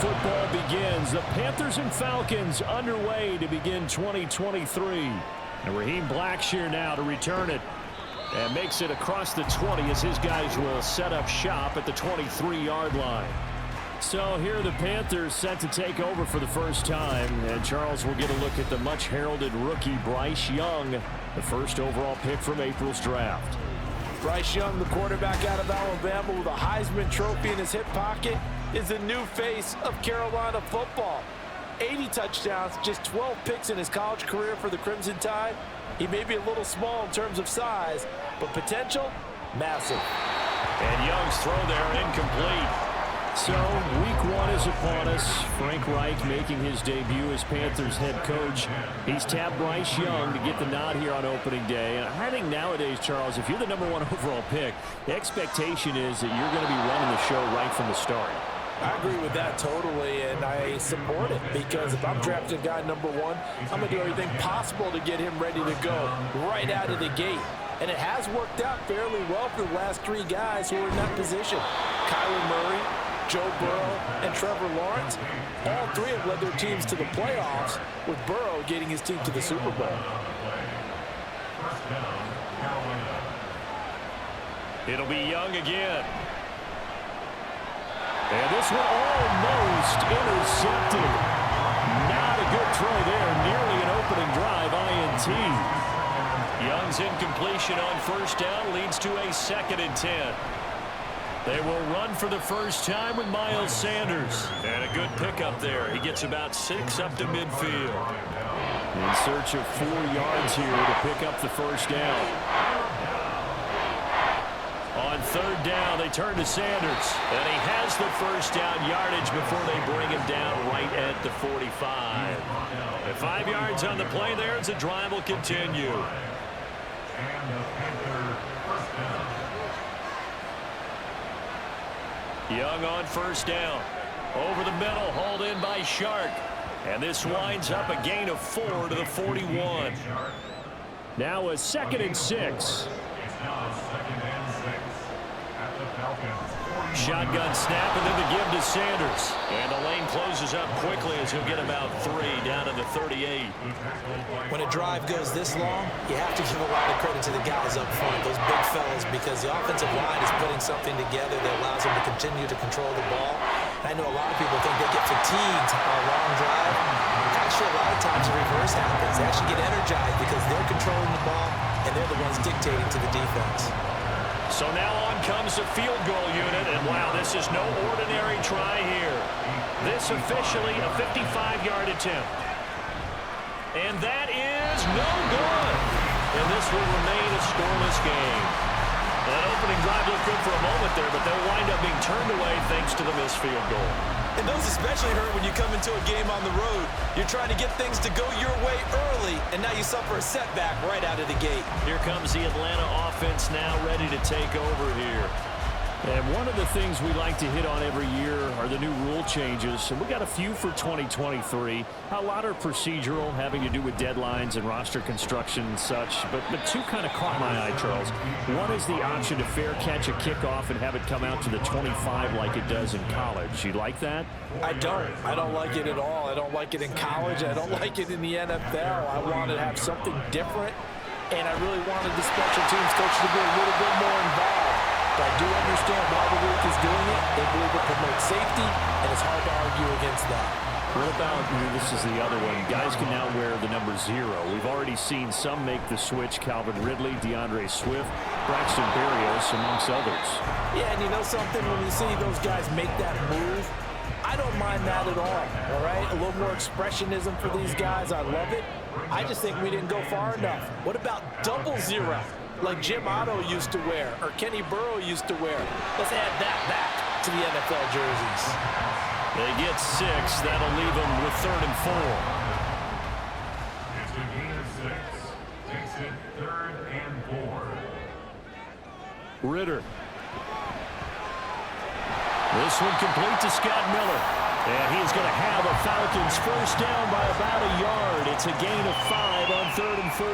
football begins. The Panthers and Falcons underway to begin 2023. And Raheem Blackshear now to return it. And makes it across the 20 as his guys will set up shop at the 23-yard line. So here are the Panthers set to take over for the first time. And Charles will get a look at the much-heralded rookie Bryce Young, the first overall pick from April's draft. Bryce Young, the quarterback out of Alabama with a Heisman Trophy in his hip pocket, is the new face of Carolina football. 80 touchdowns, just 12 picks in his college career for the Crimson Tide. He may be a little small in terms of size, but potential, massive. And Young's throw there incomplete. So, week one is upon us. Frank Reich making his debut as Panthers head coach. He's tapped Bryce Young to get the nod here on opening day. And I think nowadays, Charles, if you're the #1 overall pick, the expectation is that you're going to be running the show right from the start. I agree with that totally, and I support it because if I'm drafting a guy #1, I'm going to do everything possible to get him ready to go right out of the gate. And it has worked out fairly well for the last three guys who are in that position. Kyler Murray, Joe Burrow, and Trevor Lawrence, all three have led their teams to the playoffs, with Burrow getting his team to the Super Bowl. It'll be Young again. And this one almost intercepted. Not a good throw there. Nearly an opening drive, INT. Young's incompletion on first down leads to a 2nd and 10. They will run for the first time with Miles Sanders. And a good pickup there. He gets about 6 up to midfield. In search of 4 yards here to pick up the first down. On 3rd down, they turn to Sanders. And he has the first down yardage before they bring him down right at the 45. And 5 yards on the play there as the drive will continue. Young on first down. Over the middle, hauled in by Shark. And this winds up a gain of 4 to the 41. Now a 2nd and 6. Shotgun snap and then the give to Sanders. And the lane closes up quickly as he'll get about 3 down to the 38. When a drive goes this long, you have to give a lot of credit to the guys up front, those big fellas, because the offensive line is putting something together that allows them to continue to control the ball. I know a lot of people think they get fatigued on a long drive. Actually, a lot of times the reverse happens. They actually get energized because they're controlling the ball and they're the ones dictating to the defense. So now on comes the field goal unit, and wow, this is no ordinary try here. This officially a 55-yard attempt. And that is no good. And this will remain a scoreless game. That opening drive looked good for a moment there, but they'll wind up being turned away thanks to the missed field goal. And those especially hurt when you come into a game on the road. You're trying to get things to go your way early, and now you suffer a setback right out of the gate. Here comes the Atlanta offense now ready to take over here. And one of the things we like to hit on every year are the new rule changes. And we got a few for 2023. A lot are procedural, having to do with deadlines and roster construction and such. But 2 kind of caught my eye, Charles. One is the option to fair catch a kickoff and have it come out to the 25 like it does in college. You like that? I don't like it at all. I don't like it in college. I don't like it in the NFL. I want to have something different. And I really wanted the special teams coach to be a little bit more involved. But I do understand why the league is doing it. They believe it promotes safety, and it's hard to argue against that. What about, this is the other one, guys can now wear the number 0. We've already seen some make the switch. Calvin Ridley, DeAndre Swift, Braxton Berrios, amongst others. Yeah, and you know something? When you see those guys make that move, I don't mind that at all right? A little more expressionism for these guys. I love it. I just think we didn't go far enough. What about double 0? Like Jim Otto used to wear, or Kenny Burrow used to wear. Let's add that back to the NFL jerseys. They get 6. That'll leave them with 3rd and 4. It's a gain of 6. Takes it 3rd and 4. Ritter. This one complete to Scott Miller. And he's going to have a Falcons first down by about a yard. It's a gain of 5 on 3rd and 4.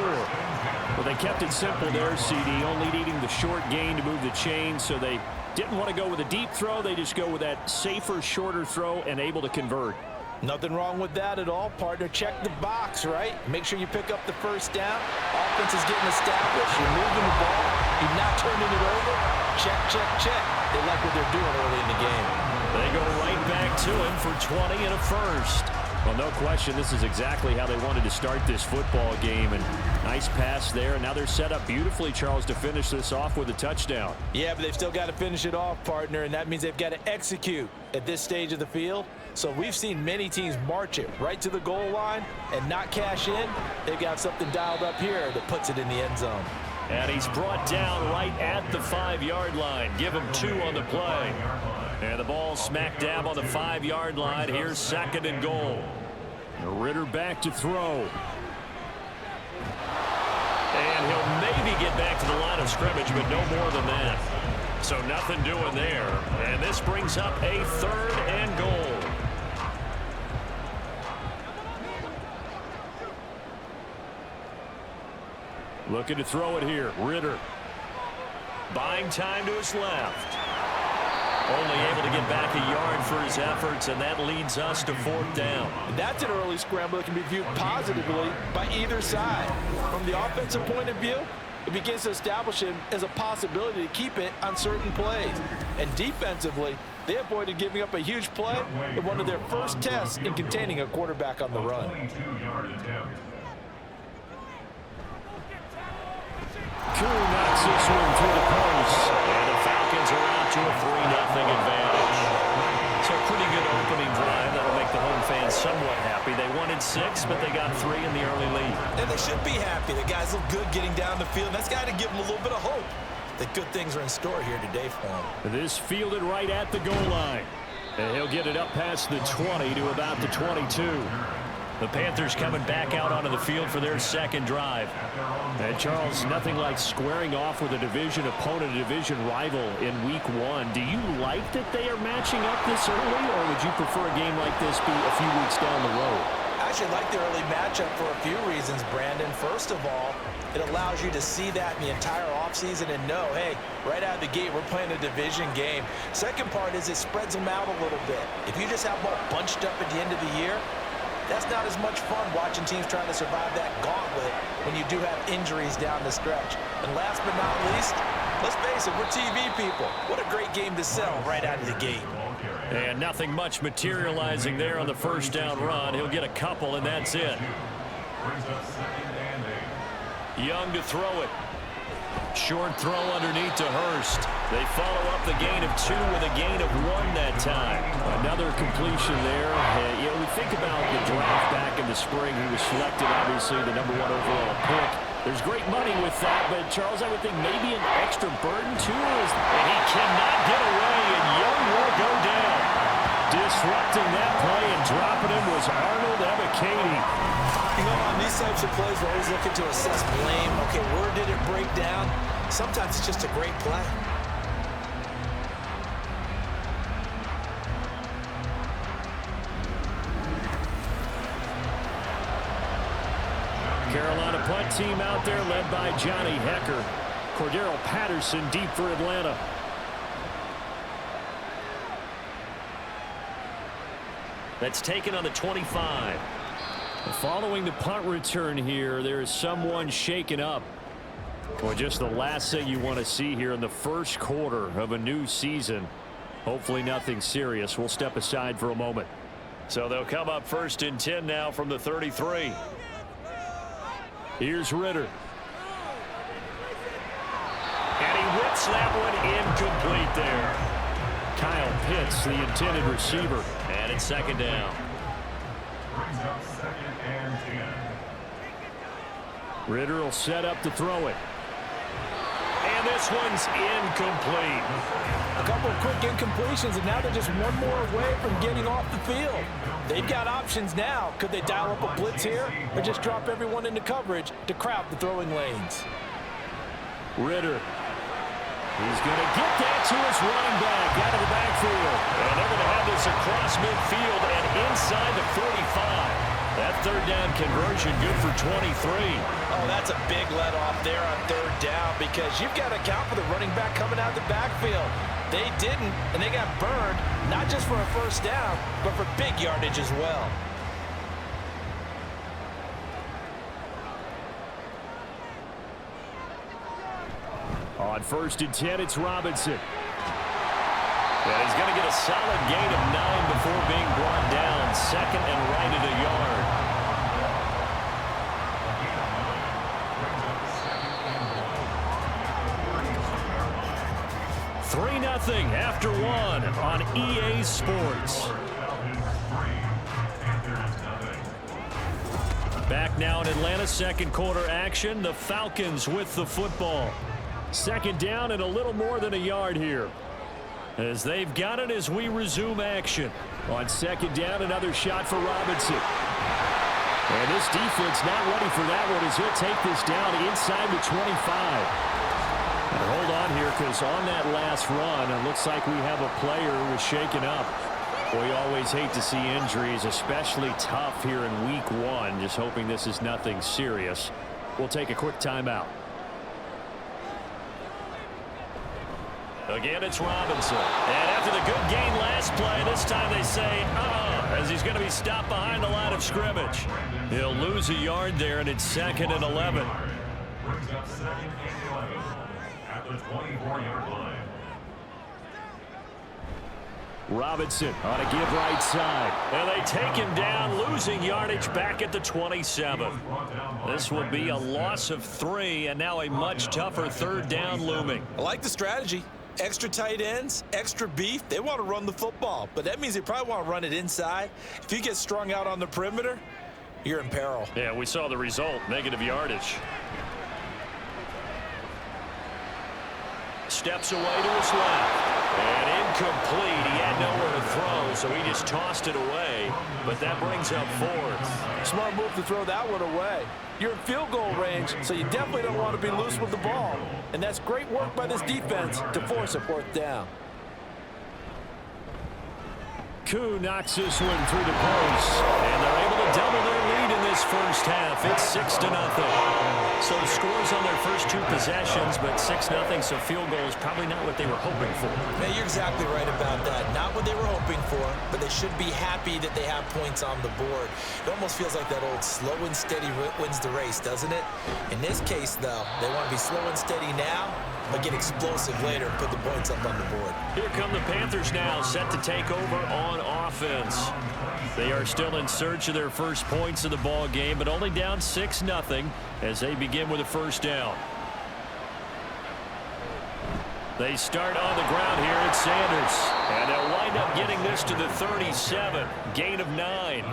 Well, they kept it simple there, CD, only needing the short gain to move the chain, so they Didn't want to go with a deep throw. They just go with that safer, shorter throw and able to convert. Nothing wrong with that at all, partner. Check the box, right? Make sure you pick up the first down. Offense is getting established. You're moving the ball. You're not turning it over. Check, check, check. They like what they're doing early in the game. They go right back to him for 20 and a first. Well, no question, this is exactly how they wanted to start this football game. And nice pass there. And now they're set up beautifully, Charles, to finish this off with a touchdown. Yeah, but they've still got to finish it off, partner, and that means they've got to execute at this stage of the field. So we've seen many teams march it right to the goal line and not cash in. They've got something dialed up here that puts it in the end zone. And he's brought down right at the 5-yard line. Give him 2 on the play. And the ball smack dab on the 5-yard line. Here's 2nd and goal. Ritter back to throw. And he'll maybe get back to the line of scrimmage, but no more than that. So nothing doing there. And this brings up a 3rd and goal. Looking to throw it here. Ritter. Buying time to his left. Only able to get back a yard for his efforts, and that leads us to 4th down. That's an early scramble that can be viewed positively by either side. From the offensive point of view, it begins to establish him as a possibility to keep it on certain plays. And defensively, they avoided giving up a huge play in one of their first tests in containing a quarterback on the run. 22-yard attempt. Koo knocks this one through the post, and the Falcons are out to a 3-0 advantage. So a pretty good opening drive. That'll make the home fans somewhat happy. They wanted 6, but they got 3 in the early lead. And they should be happy. The guys look good getting down the field. That's got to give them a little bit of hope that good things are in store here today for them. This fielded right at the goal line. And he'll get it up past the 20 to about the 22. The Panthers coming back out onto the field for their 2nd drive. And Charles, nothing like squaring off with a division opponent, a division rival in week 1. Do you like that they are matching up this early, or would you prefer a game like this be a few weeks down the road? I actually like the early matchup for a few reasons, Brandon. First of all, it allows you to see that in the entire offseason and know, hey, right out of the gate, we're playing a division game. Second part is it spreads them out a little bit. If you just have them all bunched up at the end of the year, that's not as much fun watching teams trying to survive that gauntlet when you do have injuries down the stretch. And last but not least, let's face it, we're TV people. What a great game to sell right out of the gate. And nothing much materializing there on the 1st down run. He'll get a couple, and that's it. Young to throw it. Short throw underneath to Hurst. They follow up the gain of 2 with a gain of 1 that time. Another completion there. You know, we think about the draft back in the spring. He was selected, obviously, the #1 overall pick. There's great money with that, but Charles, I would think maybe an extra burden too. And he cannot get away, and Young will go down. Disrupting that play and dropping him was Arnold Ebiketie. You know, on these types of plays, we're always looking to assess blame. Okay, where did it break down? Sometimes it's just a great play. Carolina punt team out there led by Johnny Hecker. Cordero Patterson deep for Atlanta. That's taken on the 25. Following the punt return here, there is someone shaken up. Well, just the last thing you want to see here in the first quarter of a new season. Hopefully nothing serious. We'll step aside for a moment. So they'll come up 1st and 10 now from the 33. Here's Ritter. And he whips that one incomplete there. Kyle Pitts, the intended receiver. And it's 2nd down. Brings up 2nd and 10. Ritter will set up to throw it. And this one's incomplete. A couple of quick incompletions, and now they're just one more away from getting off the field. They've got options now. Could they dial up a blitz here or just drop everyone into coverage to crowd the throwing lanes? Ritter. He's going to get that to his running back out of the backfield. And they're going to have this across midfield and inside the 45. That third down conversion good for 23. Oh, that's a big let off there on third down because you've got to account for the running back coming out the backfield. They didn't, and they got burned, not just for a first down, but for big yardage as well. On 1st and 10, it's Robinson. And he's going to get a solid gain of 9 before being brought down. Second and right at a yard. 3-0 after 1 on EA Sports. Back now in Atlanta, second quarter action. The Falcons with the football. Second down and a little more than a yard here. As they've got it as we resume action. On second down, another shot for Robinson. And this defense not ready for that one as he'll take this down inside the 25. And hold on here because on that last run, it looks like we have a player who was shaken up. We always hate to see injuries, especially tough here in week 1. Just hoping this is nothing serious. We'll take a quick timeout. Again, it's Robinson. And after the good gain last play, this time they say, as he's going to be stopped behind the line of scrimmage. He'll lose a yard there, and it's 2nd and 11. Brings up 2nd and 11 at the 24-yard line. Robinson on a give right side. And they take him down, losing yardage back at the 27. This will be a loss of 3, and now a much tougher third down looming. I like the strategy. Extra tight ends, extra beef. They want to run the football, but that means they probably want to run it inside. If you get strung out on the perimeter, you're in peril. Yeah, we saw the result, negative yardage. Steps away to his left. And incomplete. He had nowhere to throw, so he just tossed it away. But that brings up 4th. Smart move to throw that one away. You're in field goal range, so you definitely don't want to be loose with the ball. And that's great work by this defense to force a 4th down. Koo knocks this one through the post. And they're able to double their lead in this first half. It's 6-0. So the scores on their first 2 possessions, but 6-0, so field goal is probably not what they were hoping for. Man, you're exactly right about that. Not what they were hoping for, but they should be happy that they have points on the board. It almost feels like that old slow and steady wins the race, doesn't it? In this case, though, they want to be slow and steady now, but get explosive later and put the points up on the board. Here come the Panthers now, set to take over on offense. They are still in search of their first points of the ball game, but only down 6-0 as they begin with a first down. They start on the ground here at Sanders. And they'll wind up getting this to the 37. Gain of 9.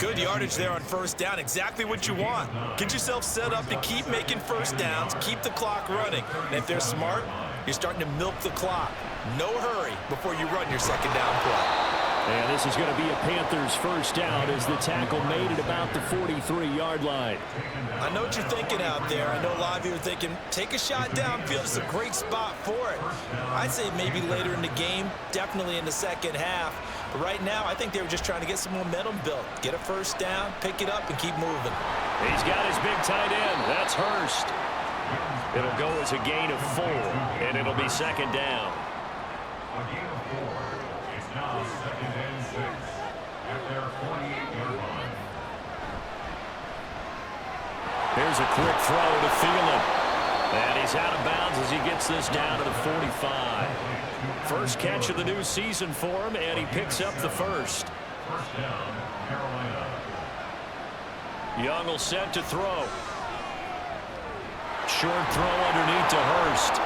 Good yardage there on first down. Exactly what you want. Get yourself set up to keep making first downs, keep the clock running. And if they're smart, you're starting to milk the clock. No hurry before you run your second down play. And this is going to be a Panthers first down as the tackle made at about the 43-yard line. I know what you're thinking out there. I know a lot of you are thinking, take a shot downfield. It's a great spot for it. I'd say maybe later in the game, definitely in the second half. But right now, I think they were just trying to get some momentum built. Get a first down, pick it up, and keep moving. He's got his big tight end. That's Hurst. It'll go as a gain of 4, and it'll be second down. A gain of 4. It's now 2nd and 6 at their 48-yard line. Here's a quick throw to Thielen. And he's out of bounds as he gets this down to the 45. First catch of the new season for him, and he picks up the first. First down, Carolina. Young will set to throw. Short throw underneath to Hurst.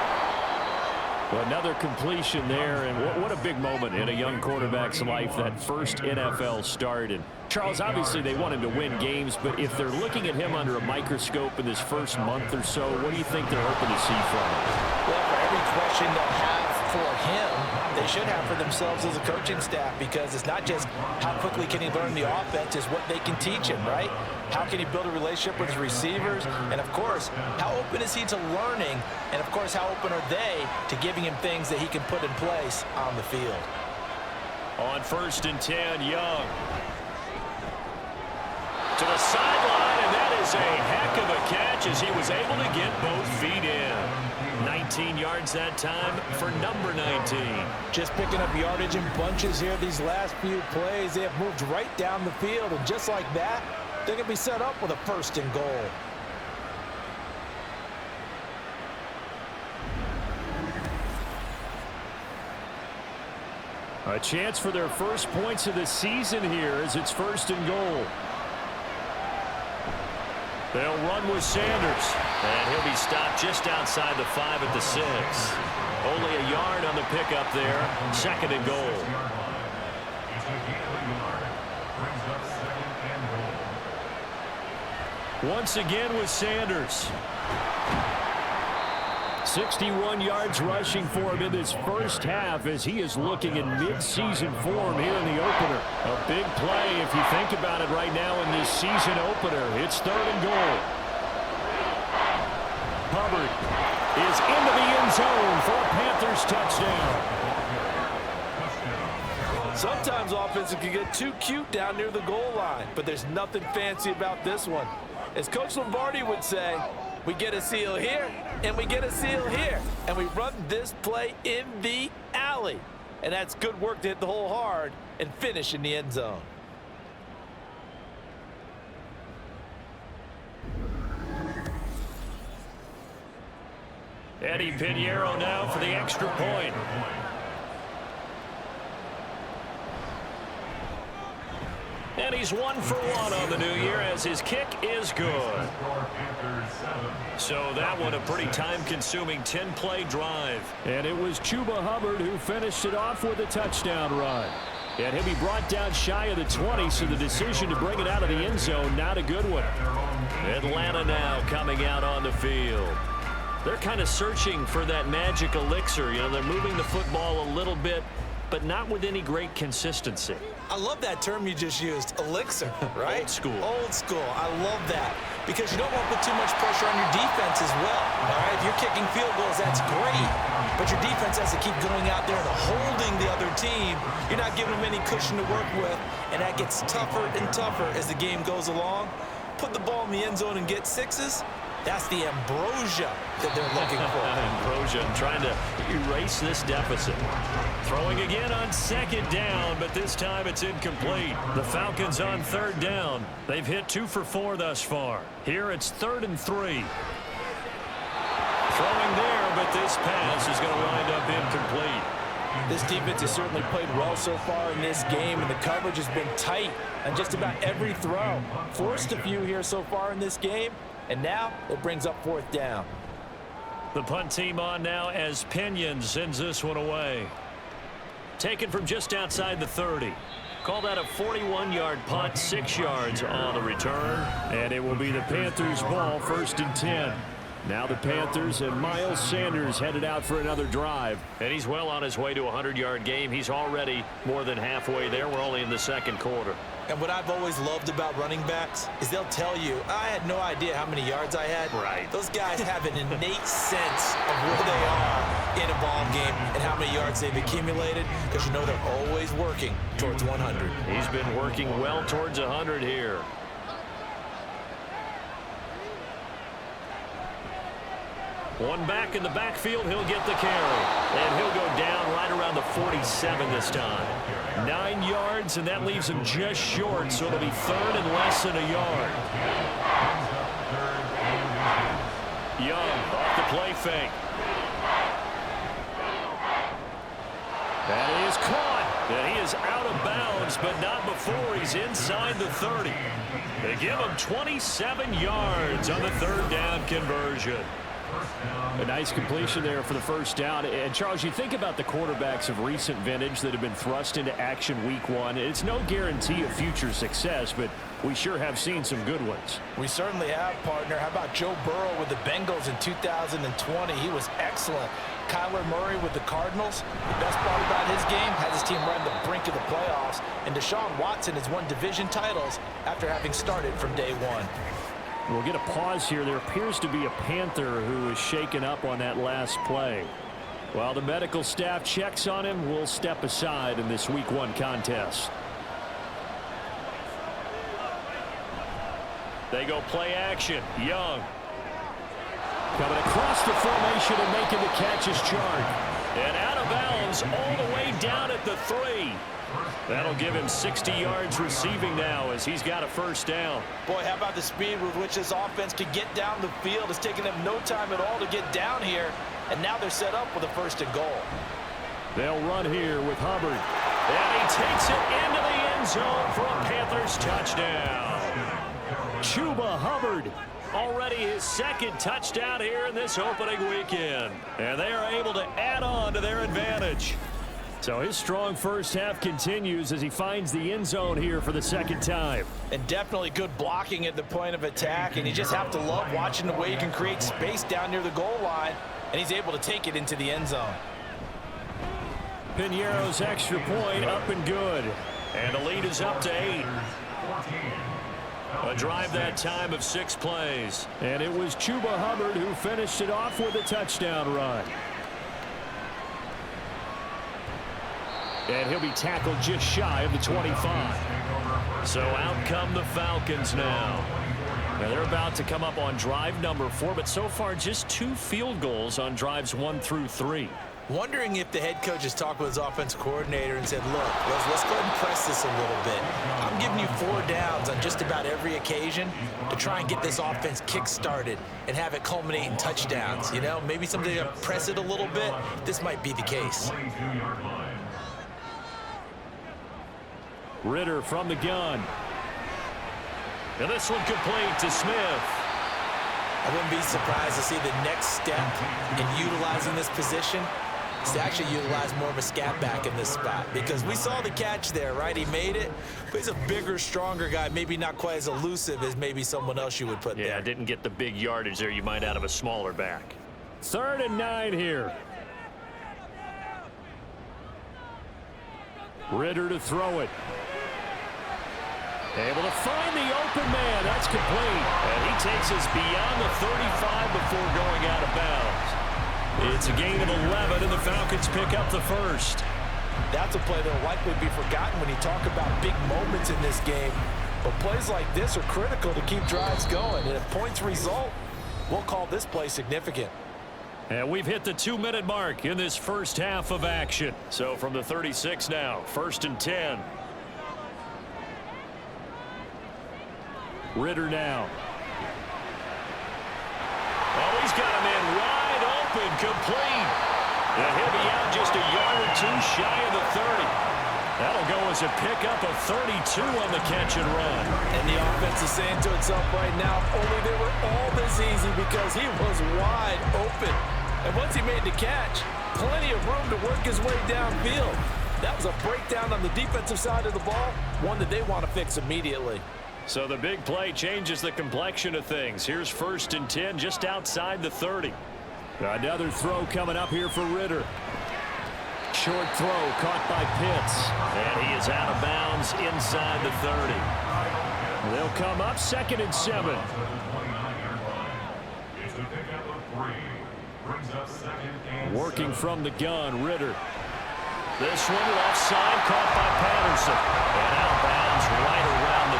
Another completion there, and what a big moment in a young quarterback's life, that first NFL start. And Charles, obviously they want him to win games, but if they're looking at him under a microscope in this first month or so, what do you think they're hoping to see from him? Well, for every question they'll have for him, they should have for themselves as a coaching staff, because it's not just how quickly can he learn the offense, it's what they can teach him, right? How can he build a relationship with his receivers? And, of course, how open is he to learning? And, of course, how open are they to giving him things that he can put in place on the field? On 1st and 10, Young. To the sideline, and that is a heck of a catch as he was able to get both feet in. 19 yards that time for number 19. Just picking up yardage in bunches here these last few plays. They have moved right down the field, and just like that, they're going to be set up with a 1st and goal. A chance for their first points of the season here as it's 1st and goal. They'll run with Sanders, and he'll be stopped just outside the 5 at the 6. Only a yard on the pickup there. 2nd and goal. Once again with Sanders. 61 yards rushing for him in this first half as he is looking in mid-season form here in the opener. A big play if you think about it right now in this season opener. It's 3rd and goal. Hubbard is into the end zone for a Panthers touchdown. Sometimes offenses can get too cute down near the goal line, but there's nothing fancy about this one. As Coach Lombardi would say, we get a seal here, and we get a seal here, and we run this play in the alley. And that's good work to hit the hole hard and finish in the end zone. Eddie Pinheiro now for the extra point. And he's 1 for 1 on the new year as his kick is good. So that one a pretty time-consuming 10-play drive. And it was Chuba Hubbard who finished it off with a touchdown run. And he'll be brought down shy of the 20, so the decision to bring it out of the end zone, not a good one. Atlanta now coming out on the field. They're kind of searching for that magic elixir. You know, they're moving the football a little bit, but not with any great consistency. I love that term you just used, elixir, right? Old school. Old school. I love that because you don't want to put too much pressure on your defense as well. All right, if you're kicking field goals, that's great, but your defense has to keep going out there and holding the other team. You're not giving them any cushion to work with, and that gets tougher and tougher as the game goes along. Put the ball in the end zone and get 6s. That's the ambrosia that they're looking for. Ambrosia trying to erase this deficit. Throwing again on 2nd down, but this time it's incomplete. The Falcons on 3rd down. They've hit 2 for 4 thus far. Here it's 3rd and 3. Throwing there, but this pass is going to wind up incomplete. This defense has certainly played well so far in this game, and the coverage has been tight on just about every throw. Forced a few here so far in this game. And now it brings up 4th down. The punt team on now as Pinion sends this one away. Taken from just outside the 30. Call that a 41-yard punt, 6 yards on the return. And it will be the Panthers' ball, 1st and 10. Now the Panthers and Miles Sanders headed out for another drive. And he's well on his way to a 100-yard game. He's already more than halfway there. We're only in the 2nd quarter. And what I've always loved about running backs is they'll tell you, I had no idea how many yards I had. Right. Those guys have an innate sense of where they are in a ball game and how many yards they've accumulated because you know they're always working towards 100. He's been working well towards 100 here. One back in the backfield, he'll get the carry. And he'll go down right around the 47 this time. 9 yards, and that leaves him just short, so it'll be 3rd and less than a yard. Young off the play fake. That is caught. And he is out of bounds, but not before he's inside the 30. They give him 27 yards on the 3rd down conversion. A nice completion there for the 1st down. And, Charles, you think about the quarterbacks of recent vintage that have been thrust into action week 1. It's no guarantee of future success, but we sure have seen some good ones. We certainly have, partner. How about Joe Burrow with the Bengals in 2020? He was excellent. Kyler Murray with the Cardinals. The best part about his game has his team right on the brink of the playoffs. And Deshaun Watson has won division titles after having started from day 1. We'll get a pause here. There appears to be a Panther who is shaken up on that last play. While the medical staff checks on him, we'll step aside in this week 1 contest. They go play action. Young. Coming across the formation and making the catch is charged. And out of bounds all the way down at the 3. That'll give him 60 yards receiving now as he's got a first down. Boy, how about the speed with which this offense could get down the field? It's taken them no time at all to get down here. And now they're set up with a 1st and goal. They'll run here with Hubbard. And he takes it into the end zone for a Panthers touchdown. Chuba Hubbard, already his 2nd touchdown here in this opening weekend. And they are able to add on to their advantage. So his strong first half continues as he finds the end zone here for the 2nd time. And definitely good blocking at the point of attack. And you just have to love watching the way he can create space down near the goal line. And he's able to take it into the end zone. Piñeiro's extra point up and good. And the lead is up to 8. A drive that time of 6 plays. And it was Chuba Hubbard who finished it off with a touchdown run. And he'll be tackled just shy of the 25. So out come the Falcons now. Now they're about to come up on drive number 4, but so far just 2 field goals on drives 1 through 3. Wondering if the head coach has talked with his offense coordinator and said, look, let's go ahead and press this a little bit. I'm giving you 4 downs on just about every occasion to try and get this offense kick-started and have it culminate in touchdowns. You know, maybe something to press it a little bit. This might be the case. Ritter from the gun. And this one complete to Smith. I wouldn't be surprised to see the next step in utilizing this position is to actually utilize more of a scat back in this spot, because we saw the catch there, right? He made it, but he's a bigger, stronger guy, maybe not quite as elusive as maybe someone else you would put there. Yeah, didn't get the big yardage there you might out of a smaller back. 3rd and 9 here. Ritter to throw it. Able to find the open man. That's complete. And he takes us beyond the 35 before going out of bounds. It's a gain of 11, and the Falcons pick up the 1st. That's a play that will likely be forgotten when you talk about big moments in this game. But plays like this are critical to keep drives going. And if points result, we'll call this play significant. And we've hit the 2-minute mark in this first half of action. So from the 36 now, 1st and 10. Ritter now. Oh, he's got a man wide open, complete. And he'll be out just a yard or 2 shy of the 30. That'll go as a pickup of 32 on the catch and run. And the offense is saying to itself right now, only they were all this easy because he was wide open. And once he made the catch, plenty of room to work his way downfield. That was a breakdown on the defensive side of the ball, one that they want to fix immediately. So the big play changes the complexion of things. Here's 1st and 10 just outside the 30. Another throw coming up here for Ritter. Short throw caught by Pitts. And he is out of bounds inside the 30. They'll come up 2nd and 7. Working from the gun, Ritter. This one left side caught by Patterson. And out of bounds right around the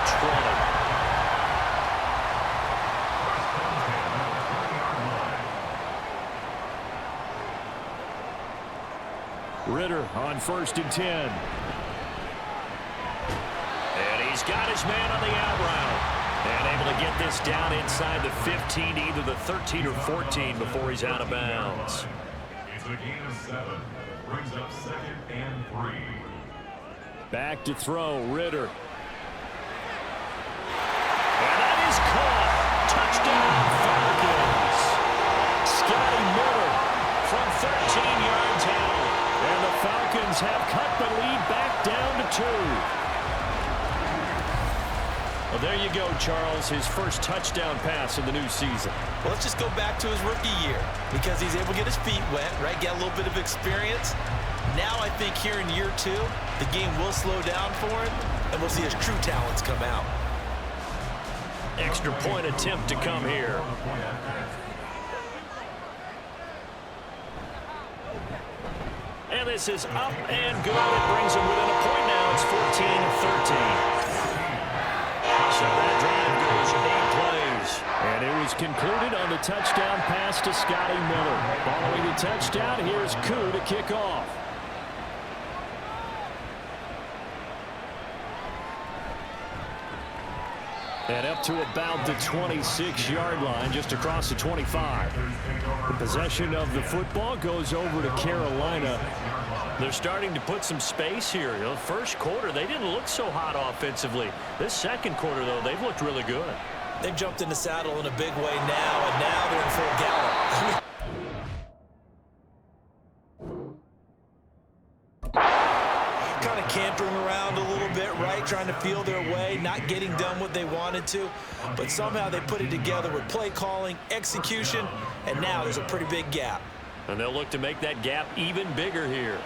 20. Ritter on 1st and 10. And he's got his man on the out route. And able to get this down inside the 15, either the 13 or 14 before he's out of bounds. It's a gain of 7. Brings up 2nd and 3. Back to throw, Ritter. And that is caught. Touchdown, Falcons. Scotty Miller from 13 yards out. And the Falcons have cut the lead back down to 2. Well, there you go, Charles. His first touchdown pass of the new season. Well, let's just go back to his rookie year because he's able to get his feet wet, right? Get a little bit of experience. Now I think here in year 2, the game will slow down for him, and we'll see his true talents come out. Extra point attempt to come here. And this is up and good. It brings him within a point now. It's 14-13. So that drive goes 8 plays. concluded on the touchdown pass to Scotty Miller. Following the touchdown, here's Koo to kick off. And up to about the 26-yard line, just across the 25. The possession of the football goes over to Carolina. They're starting to put some space here. You know, first quarter, they didn't look so hot offensively. This second quarter, though, they've looked really good. They've jumped in the saddle in a big way now, and now they're in full gallop. Kind of cantering around a little bit, right? Trying to feel their way, not getting done what they wanted to. But somehow they put it together with play calling, execution, and now there's a pretty big gap. And they'll look to make that gap even bigger here.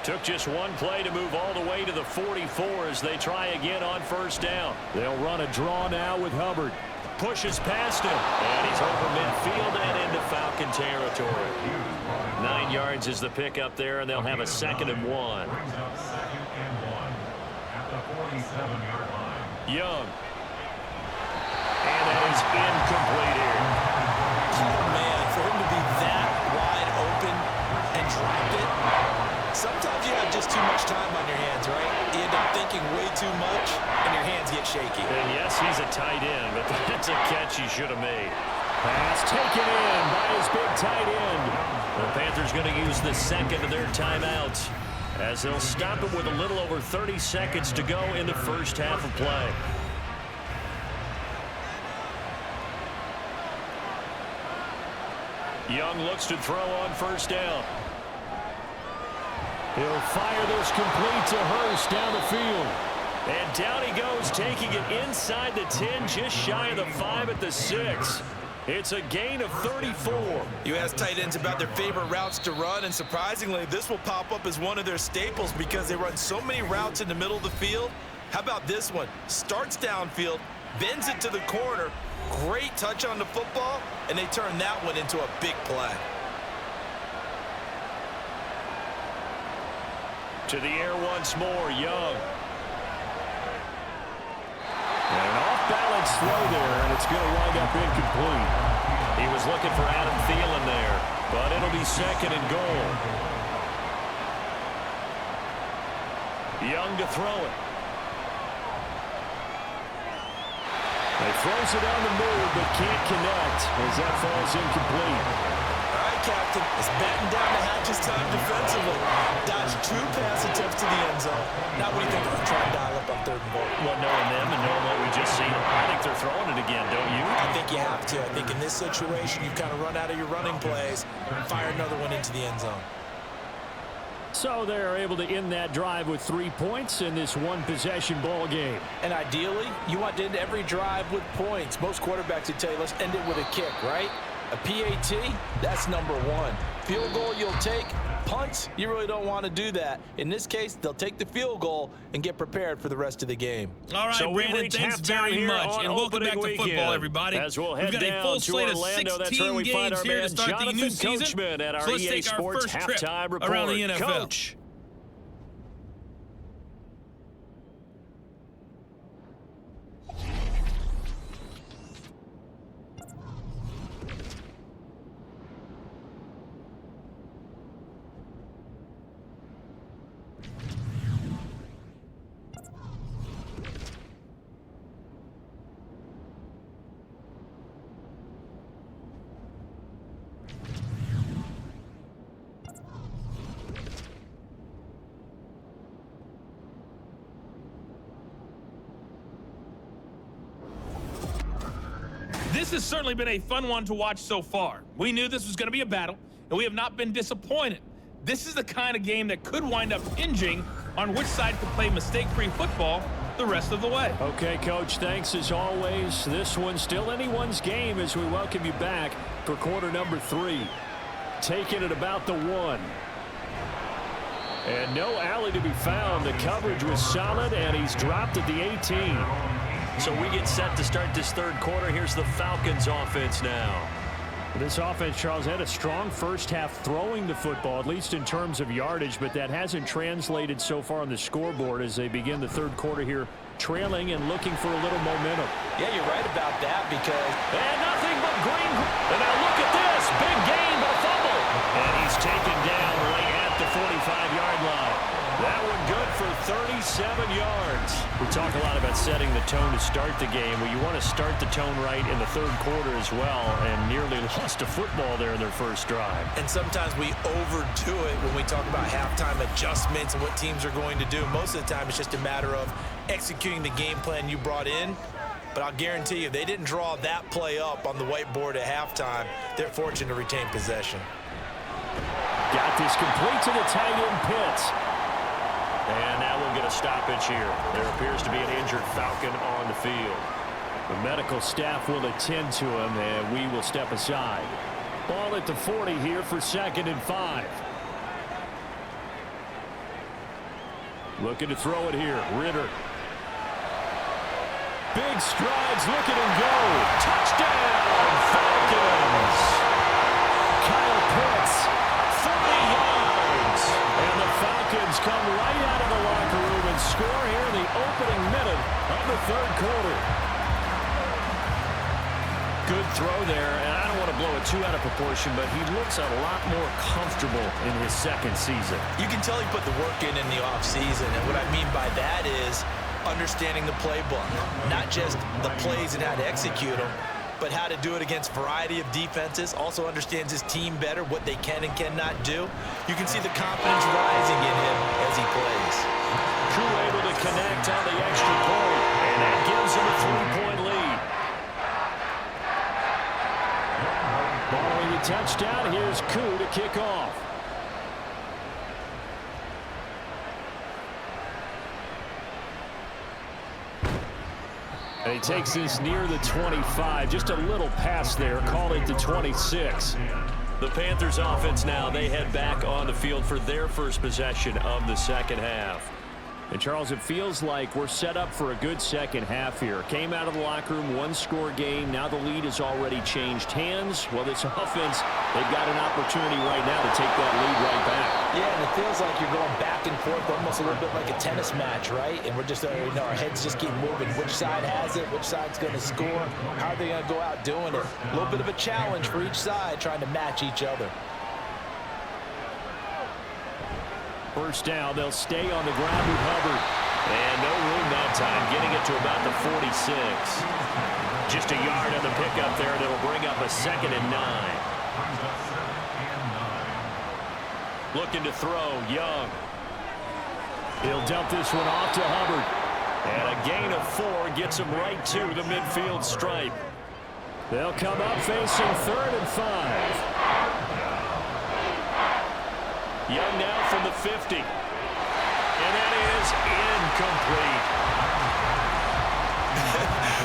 Took just one play to move all the way to the 44 as they try again on first down. They'll run a draw now with Hubbard. Pushes past him, and he's over midfield and into Falcon territory. 9 yards is the pickup there, and they'll have a 2nd and 1. Young. And that is incomplete here. Oh, man, for him to be that wide open and drop it. Sometimes you have just too much time on your hands, right? You end up thinking way too much, and your hands get shaky. And yes, he's a tight end, but that's a catch he should have made. Pass taken in by his big tight end. The Panthers going to use the 2nd of their timeouts as they'll stop it with a little over 30 seconds to go in the first half of play. Young looks to throw on first down. He'll fire this complete to Hurst down the field. And down he goes, taking it inside the 10, just shy of the 5 at the 6. It's a gain of 34. You ask tight ends about their favorite routes to run, and surprisingly, this will pop up as one of their staples because they run so many routes in the middle of the field. How about this one? Starts downfield, bends it to the corner, great touch on the football, and they turn that one into a big play. To the air once more, Young. And an off-balance throw there, and it's going to wind up incomplete. He was looking for Adam Thielen there, but it'll be 2nd and goal. Young to throw it. He throws it on the move, but can't connect as that falls incomplete. Captain is batting down the hatches time defensively. Dodged 2 pass attempts to the end zone. Now what do you think? They're trying to dial up on 3rd and goal. Well, knowing them and knowing what we just seen, I think they're throwing it again, don't you? I think you have to. I think in this situation, you've kind of run out of your running plays and fire another one into the end zone. So they're able to end that drive with 3 points in this one-possession ball game. And ideally, you want to end every drive with points. Most quarterbacks would tell you, let's end it with a kick, right? A PAT, that's number 1. Field goal you'll take. Punts, you really don't want to do that. In this case, they'll take the field goal and get prepared for the rest of the game. All right, so Brandon, thanks very much. And welcome back to football, everybody. As we'll head We've got a full slate of Orlando. 16 games here to start the new season. At our So let's EA take our Sports first trip halftime report. around the NFL. Coach. This has certainly been a fun one to watch so far. We knew this was going to be a battle, and we have not been disappointed. This is the kind of game that could wind up hinging on which side could play mistake-free football the rest of the way. Okay, Coach, thanks as always. This one's still anyone's game as we welcome you back for quarter number 3. Taking it about the 1. And no alley to be found. The coverage was solid, and he's dropped at the 18. So we get set to start this 3rd quarter. Here's the Falcons offense now. This offense, Charles, had a strong first half throwing the football, at least in terms of yardage, but that hasn't translated so far on the scoreboard as they begin the 3rd quarter here, trailing and looking for a little momentum. Yeah, you're right about that because... And nothing but green. And now look at this. Big gain, but a fumble. And he's taken down right at the 45-yard line. That one good for 37 yards. We talk a lot about setting the tone to start the game. Well, you want to start the tone right in the third quarter as well, and nearly lost a football there in their first drive. And sometimes we overdo it when we talk about halftime adjustments and what teams are going to do. Most of the time, it's just a matter of executing the game plan you brought in. But I'll guarantee you, if they didn't draw that play up on the whiteboard at halftime, they're fortunate to retain possession. Got this complete to the tight end Pitts. And now we'll get a stoppage here. There appears to be an injured Falcon on the field. The medical staff will attend to him, and we will step aside. Ball at the 40 here for 2nd and 5. Looking to throw it here. Ritter. Big strides. Look at him go. Touchdown, Falcons. Kyle Pitts, 40 yards. And the Falcons come right out of the locker room and score here in the opening minute of the third quarter. Good throw there, and I don't want to blow it too out of proportion, but he looks a lot more comfortable in his second season. You can tell he put the work in the offseason, and what I mean by that is understanding the playbook, not just the plays and how to execute them, but how to do it against a variety of defenses. Also understands his team better, what they can and cannot do. You can see the confidence rising in him as he plays. Crew able to connect on the extra point, and that gives him a 3-point lead. Following the touchdown, here's Koo to kick off. And he takes this near the 25. Just a little pass there. Call it the 26. The Panthers offense now, they head back on the field for their first possession of the second half. And, Charles, it feels like we're set up for a good second half here. Came out of the locker room, one-score game. Now the lead has already changed hands. Well, this offense, they've got an opportunity right now to take that lead right back. Yeah, and it feels like you're going back and forth, almost a little bit like a tennis match, right? And we're just, our heads just keep moving. Which side has it? Which side's going to score? How are they going to go out doing it? A little bit of a challenge for each side, trying to match each other. First down, they'll stay on the ground with Hubbard. And no room that time, getting it to about the 46. Just a yard on the pickup there, and it'll bring up a 2nd and 9. Looking to throw, Young. He'll dump this one off to Hubbard. And a gain of 4 gets him right to the midfield stripe. They'll come up facing 3rd and 5. Young now from the 50. And that is incomplete.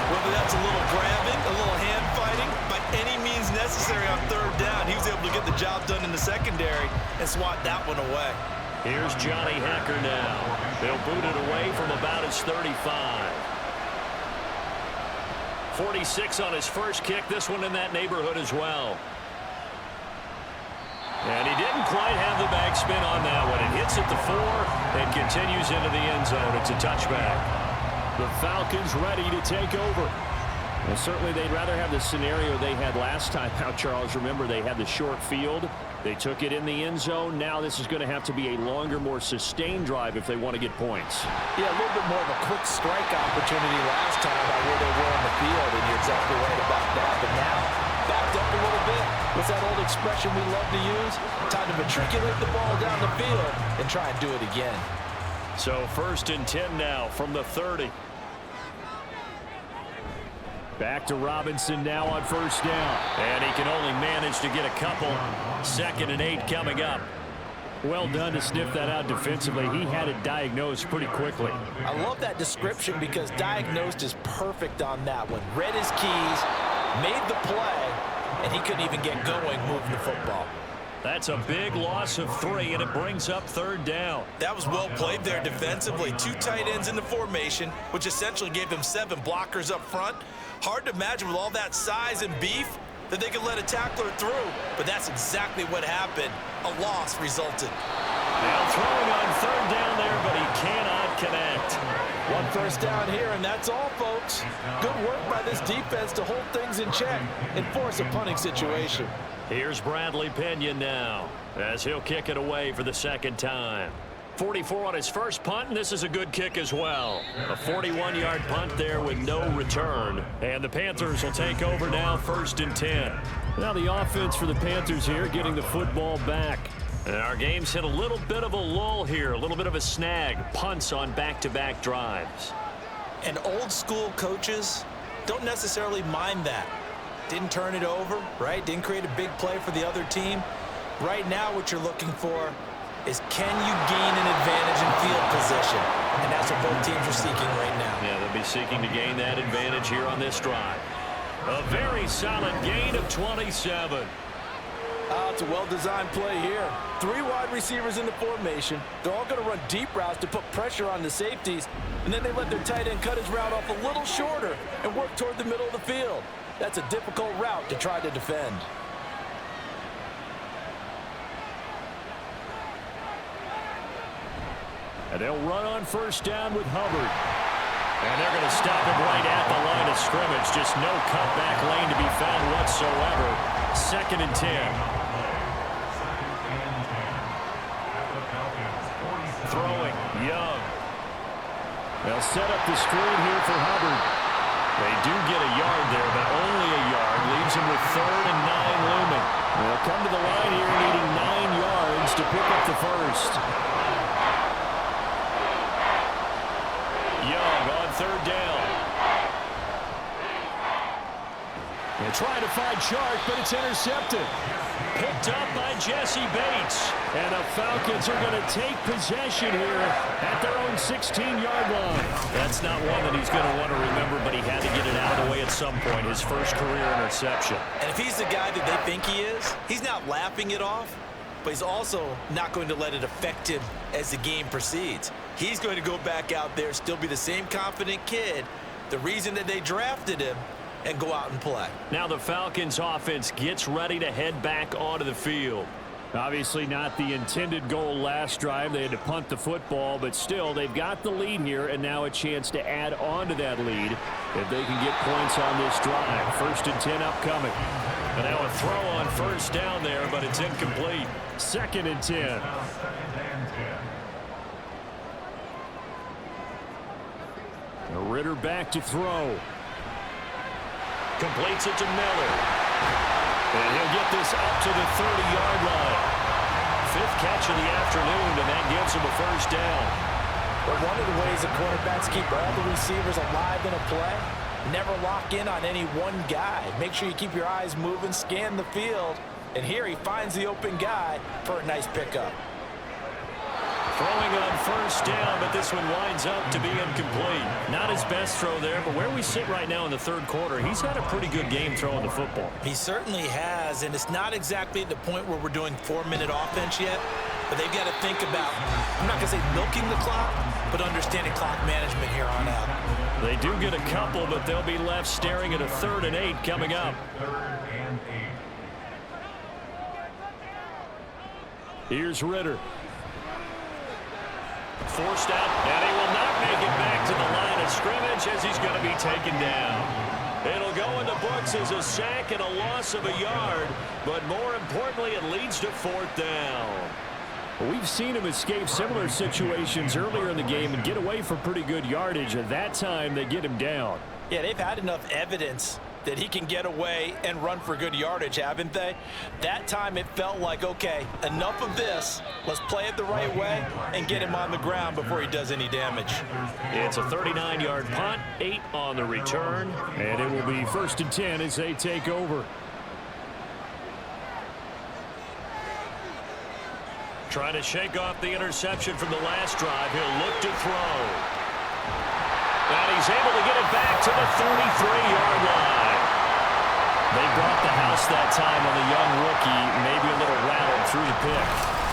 Whether that's a little grabbing, a little hand fighting, by any means necessary on 3rd down, he was able to get the job done in the secondary and swat that one away. Here's Johnny Hacker now. They'll boot it away from about his 35. 46 on his first kick. This one in that neighborhood as well. And he didn't quite have the backspin on that one. It hits at the 4 and continues into the end zone. It's a touchback. The Falcons ready to take over. Well, certainly they'd rather have the scenario they had last time out, Charles. Remember, they had the short field. They took it in the end zone. Now this is going to have to be a longer, more sustained drive if they want to get points. Yeah, a little bit more of a quick strike opportunity last time by where they were on the field, and you're exactly right about that. But now, backed up a little bit. What's that old expression we love to use? Time to matriculate the ball down the field and try and do it again. So 1st and 10 now from the 30. Back to Robinson now on 1st down. And he can only manage to get a couple. 2nd and 8 coming up. Well done to sniff that out defensively. He had it diagnosed pretty quickly. I love that description because diagnosed is perfect on that one. Read his keys, made the play, and he couldn't even get going moving the football. That's a big loss of 3, and it brings up 3rd down. That was well played there defensively. 2 tight ends in the formation, which essentially gave them 7 blockers up front. Hard to imagine with all that size and beef that they could let a tackler through, but that's exactly what happened. A loss resulted. Now throwing on 3rd down there, but he cannot connect. One first first down here, and that's all, folks. Good work by this defense to hold things in check and force a punting situation. Here's Bradley Pinion now as he'll kick it away for the second time. 44 on his first punt, and this is a good kick as well. A 41-yard punt there with no return. And the Panthers will take over now, 1st and 10. Now the offense for the Panthers here getting the football back. And our game's hit a little bit of a lull here, a little bit of a snag. Punts on back-to-back drives. And old-school coaches don't necessarily mind that. Didn't turn it over, right? Didn't create a big play for the other team. Right now what you're looking for is can you gain an advantage in field position? And that's what both teams are seeking right now. Yeah, they'll be seeking to gain that advantage here on this drive. A very solid gain of 27. It's a well-designed play here. 3 wide receivers in the formation. They're all going to run deep routes to put pressure on the safeties, and then they let their tight end cut his route off a little shorter and work toward the middle of the field. That's a difficult route to try to defend. And they'll run on first down with Hubbard. And they're going to stop him right at the line of scrimmage. Just no cutback lane to be found whatsoever. 2nd and 10. Throwing, Young. They'll set up the screen here for Hubbard. They do get a yard there, but only a yard. Leaves him with 3rd and 9 looming. They'll come to the line here needing 9 yards to pick up the first. Young on 3rd down. They're trying to find Chark, but it's intercepted. Picked up by Jesse Bates. And the Falcons are going to take possession here at their own 16-yard line. That's not one that he's going to want to remember, but he had to get it out of the way at some point. His first career interception. And if he's the guy that they think he is, he's not laughing it off, but he's also not going to let it affect him as the game proceeds. He's going to go back out there, still be the same confident kid, the reason that they drafted him, and go out and play. Now the Falcons offense gets ready to head back onto the field. Obviously not the intended goal last drive. They had to punt the football, but still they've got the lead here, and now a chance to add on to that lead if they can get points on this drive. 1st and 10 upcoming. And now a throw on first down there, but it's incomplete. 2nd and 10. Ritter back to throw. Completes it to Miller. And he'll get this up to the 30-yard line. 5th catch of the afternoon, and that gives him a first down. But one of the ways the quarterbacks keep all the receivers alive in a play, never lock in on any one guy. Make sure you keep your eyes moving, scan the field, and here he finds the open guy for a nice pickup. Throwing on first down, but this one winds up to be incomplete. Not his best throw there, but where we sit right now in the 3rd quarter, he's had a pretty good game throwing the football. He certainly has, and it's not exactly at the point where we're doing 4-minute offense yet, but they've got to think about, I'm not going to say milking the clock, but understanding clock management here on out. They do get a couple, but they'll be left staring at a 3rd and 8 coming up. 3rd and 8. Here's Ritter. Forced out, and he will not make it back to the line of scrimmage as he's going to be taken down. It'll go in the books as a sack and a loss of a yard, but more importantly, it leads to 4th down. We've seen him escape similar situations earlier in the game and get away from pretty good yardage. At that time, they get him down. Yeah, they've had enough evidence that he can get away and run for good yardage, haven't they? That time it felt like, okay, enough of this. Let's play it the right way and get him on the ground before he does any damage. It's a 39-yard punt, 8 on the return, and it will be 1st and 10 as they take over. Trying to shake off the interception from the last drive. He'll look to throw. And he's able to get it back to the 33-yard line. They brought the house that time on the young rookie, maybe a little rattled through the pick.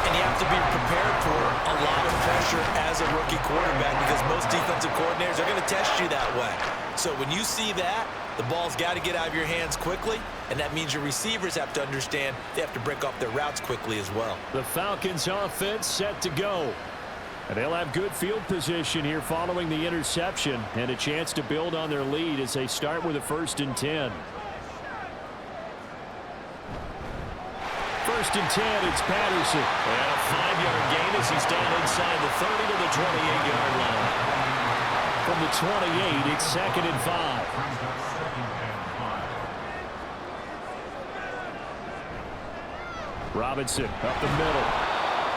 And you have to be prepared for a lot of pressure as a rookie quarterback because most defensive coordinators are going to test you that way. So when you see that, the ball's got to get out of your hands quickly, and that means your receivers have to understand they have to break off their routes quickly as well. The Falcons offense set to go. And they'll have good field position here following the interception and a chance to build on their lead as they start with a 1st and 10. 1st and 10, it's Patterson. And a 5-yard gain as he's down inside the 30 to the 28-yard line. From the 28, it's 2nd and 5. Robinson up the middle.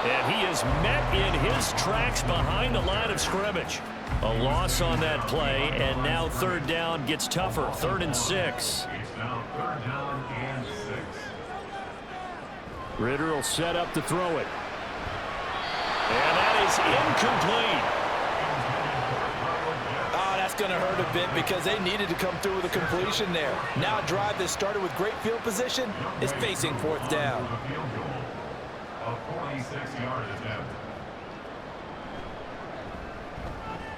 And he is met in his tracks behind the line of scrimmage. A loss on that play, and now 3rd down gets tougher. 3rd and 6. It's now 3rd down and 6. Ritter will set up to throw it. And that is incomplete. Oh, that's going to hurt a bit because they needed to come through with a completion there. Now a drive that started with great field position is facing 4th down. A 46-yard attempt.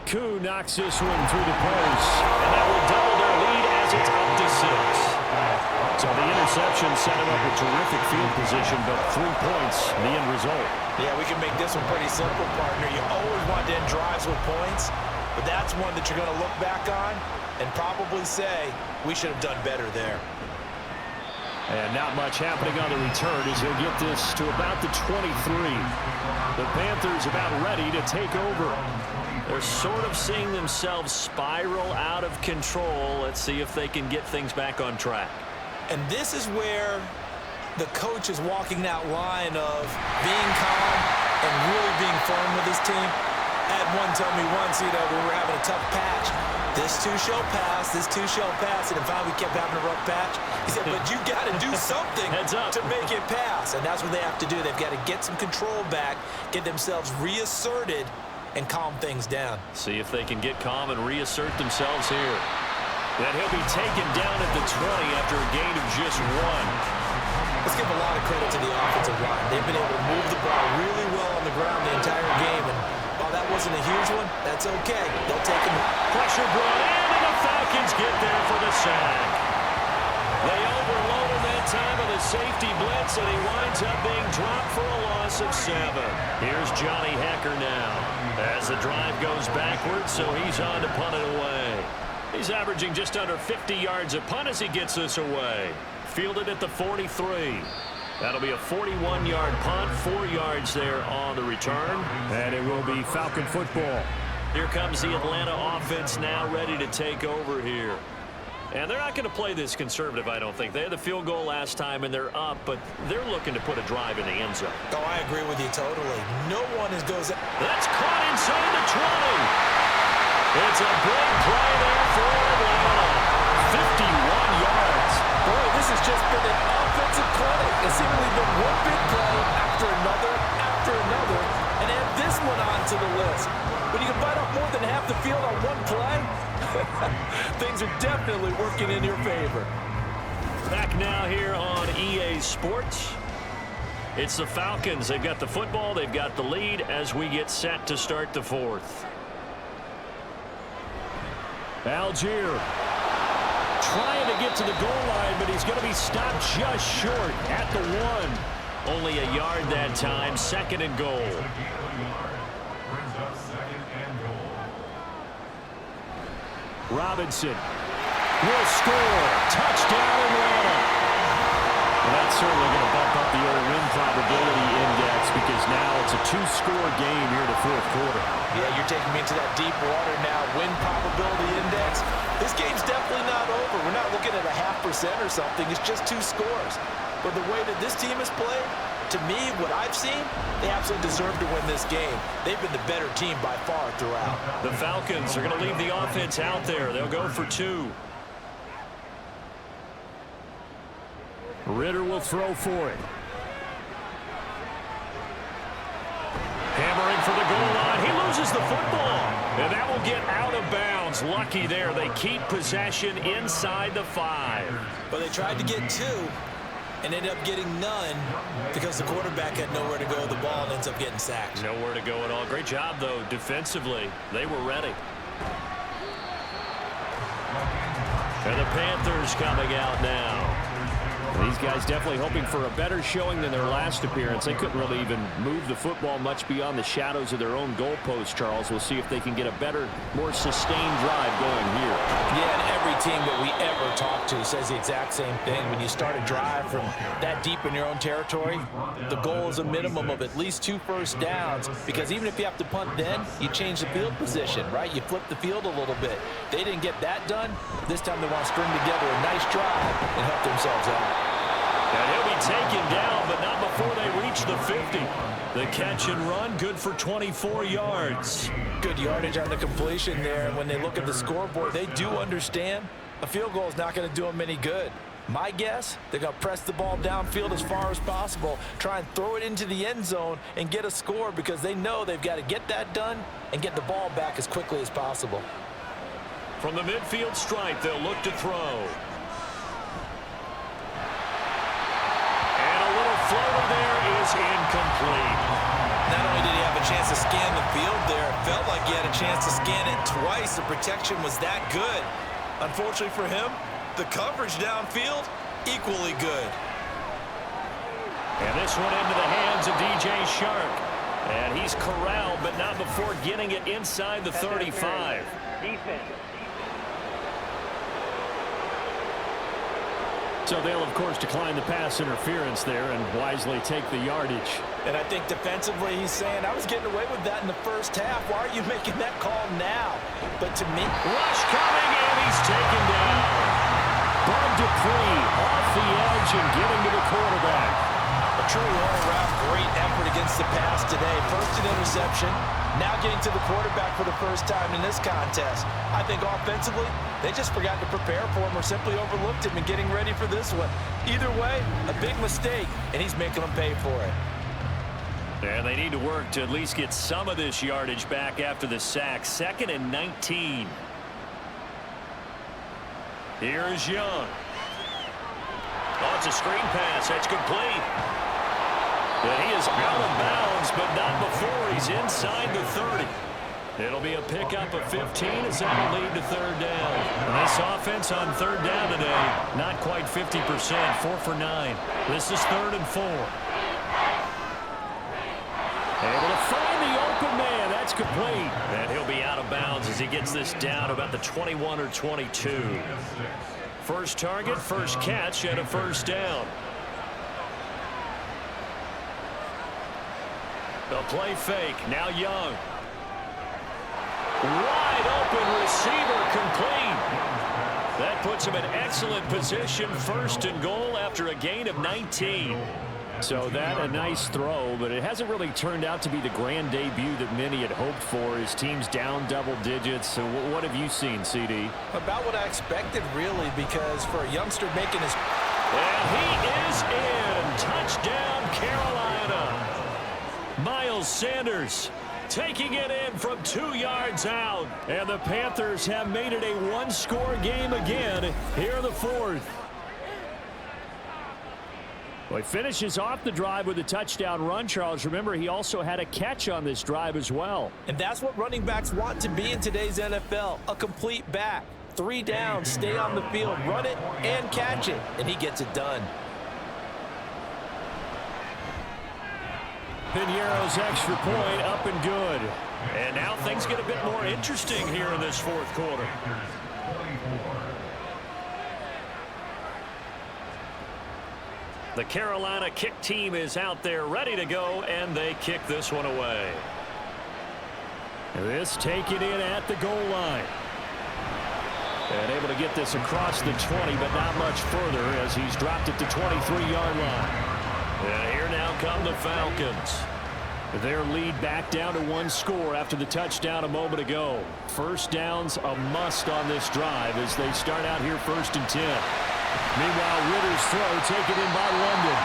Koo knocks this one through the post. And that will double their lead as it's up to 6. So the interception set him up with terrific field position, but 3 points, the end result. Yeah, we can make this one pretty simple, partner. You always want to end drives with points, but that's one that you're going to look back on and probably say, we should have done better there. And not much happening on the return as he'll get this to about the 23. The Panthers about ready to take over. They're sort of seeing themselves spiral out of control. Let's see if they can get things back on track. And this is where the coach is walking that line of being calm and really being firm with his team. I had one tell me once, we were having a tough patch. This too shall pass, this too shall pass. And finally we kept having a rough patch. He said, but you got to do something to make it pass. And that's what they have to do. They've got to get some control back, get themselves reasserted, and calm things down. See if they can get calm and reassert themselves here. Then he'll be taken down at the 20 after a gain of just 1. Let's give a lot of credit to the offensive line. They've been able to move the ball really well on the ground the entire game. And while that wasn't a huge one, that's okay. They'll take him. Pressure brought in, and the Falcons get there for the sack. They overload him that time with a safety blitz, and he winds up being dropped for a loss of 7. Here's Johnny Hecker now as the drive goes backwards, so he's on to punt it away. He's averaging just under 50 yards a punt as he gets this away. Fielded at the 43. That'll be a 41-yard punt, 4 yards there on the return. And it will be Falcon football. Here comes the Atlanta offense now ready to take over here. And they're not going to play this conservative, I don't think. They had the field goal last time, and they're up, but they're looking to put a drive in the end zone. Oh, I agree with you totally. No one goes... That's caught inside the 20. It's a big play there for Atlanta. 51 yards. Boy, this has just been an offensive clinic. It's seemingly been one big play after another, and add this one onto the list. When you can bite off more than half the field on one play, things are definitely working in your favor. Back now here on EA Sports. It's the Falcons. They've got the football. They've got the lead as we get set to start the 4th. Algier trying to get to the goal line, but he's going to be stopped just short at the 1. Only a yard that time. 2nd and goal. Robinson will score. Touchdown, Atlanta. Well, that's certainly going to bump up the old win probability index because now it's a 2-score game here in the 4th quarter. Yeah, you're taking me into that deep water now. Win probability index. This game's definitely not over. We're not looking at a 0.5% or something. It's just 2 scores. But the way that this team has played, to me, what I've seen, they absolutely deserve to win this game. They've been the better team by far throughout. The Falcons are going to leave the offense out there. They'll go for 2. Ritter will throw for it. Hammering for the goal line. He loses the football. And that will get out of bounds. Lucky there. They keep possession inside the 5. But they tried to get 2 and ended up getting none because the quarterback had nowhere to go with the ball and ends up getting sacked. Nowhere to go at all. Great job, though, defensively. They were ready. And the Panthers coming out now. These guys definitely hoping for a better showing than their last appearance. They couldn't really even move the football much beyond the shadows of their own goalpost, Charles. We'll see if they can get a better, more sustained drive going here. Yeah, and every team that we ever talk to says the exact same thing. When you start a drive from that deep in your own territory, the goal is a minimum of at least 2 first downs, because even if you have to punt then, you change the field position, right? You flip the field a little bit. They didn't get that done. This time they want to string together a nice drive and help themselves out. And he'll be taken down, but not before they reach the 50. The catch and run, good for 24 yards. Good yardage on the completion there. And when they look at the scoreboard, they do understand a field goal is not going to do them any good. My guess, they're going to press the ball downfield as far as possible, try and throw it into the end zone and get a score, because they know they've got to get that done and get the ball back as quickly as possible. From the midfield stripe, they'll look to throw. Floater there is incomplete. Not only did he have a chance to scan the field there, it felt like he had a chance to scan it twice. The protection was that good. Unfortunately for him, the coverage downfield, equally good. And this one into the hands of DJ Shark. And he's corralled, but not before getting it inside the 35. Defense. So they'll, of course, decline the pass interference there and wisely take the yardage. And I think defensively he's saying, I was getting away with that in the first half. Why are you making that call now? But to me... Rush coming, and he's taken down. Bud Dupree off the edge and getting to the quarterback. A truly all-around great effort against the pass today. First an interception, now getting to the quarterback for the first time in this contest. I think offensively, they just forgot to prepare for him or simply overlooked him in getting ready for this one. Either way, a big mistake, and he's making them pay for it. And they need to work to at least get some of this yardage back after the sack. 2nd and 19. Here is Young. Oh, it's a screen pass. That's complete. And he is out of bounds, but not before he's inside the 30. It'll be a pickup of 15 as that'll lead to 3rd down. And this offense on 3rd down today, not quite 50%, 4 for 9. This is 3rd and 4. Able to find the open man. That's complete. And he'll be out of bounds as he gets this down about the 21 or 22. First target, first catch, and a 1st down. The play fake. Now Young. Wide open receiver, complete. That puts him in excellent position. 1st and goal after a gain of 19. So that a nice throw, but it hasn't really turned out to be the grand debut that many had hoped for. His team's down double digits. So what have you seen, CD? About what I expected, really, because for a youngster making his... And he is in. Touchdown, Carolina. Miles Sanders taking it in from 2 yards out. And the Panthers have made it a one-score game again here in the 4th. Well, he finishes off the drive with a touchdown run, Charles. Remember, he also had a catch on this drive as well. And that's what running backs want to be in today's NFL, a complete back. 3 downs, stay on the field, run it, and catch it. And he gets it done. Piñeiro's extra point up and good. And now things get a bit more interesting here in this 4th quarter. The Carolina kick team is out there ready to go, and they kick this one away. This taken in at the goal line. And able to get this across the 20, but not much further as he's dropped it to 23-yard line. And here now come the Falcons. Their lead back down to 1 score after the touchdown a moment ago. 1st down's a must on this drive as they start out here 1st and 10. Meanwhile, Ritter's throw taken in by London.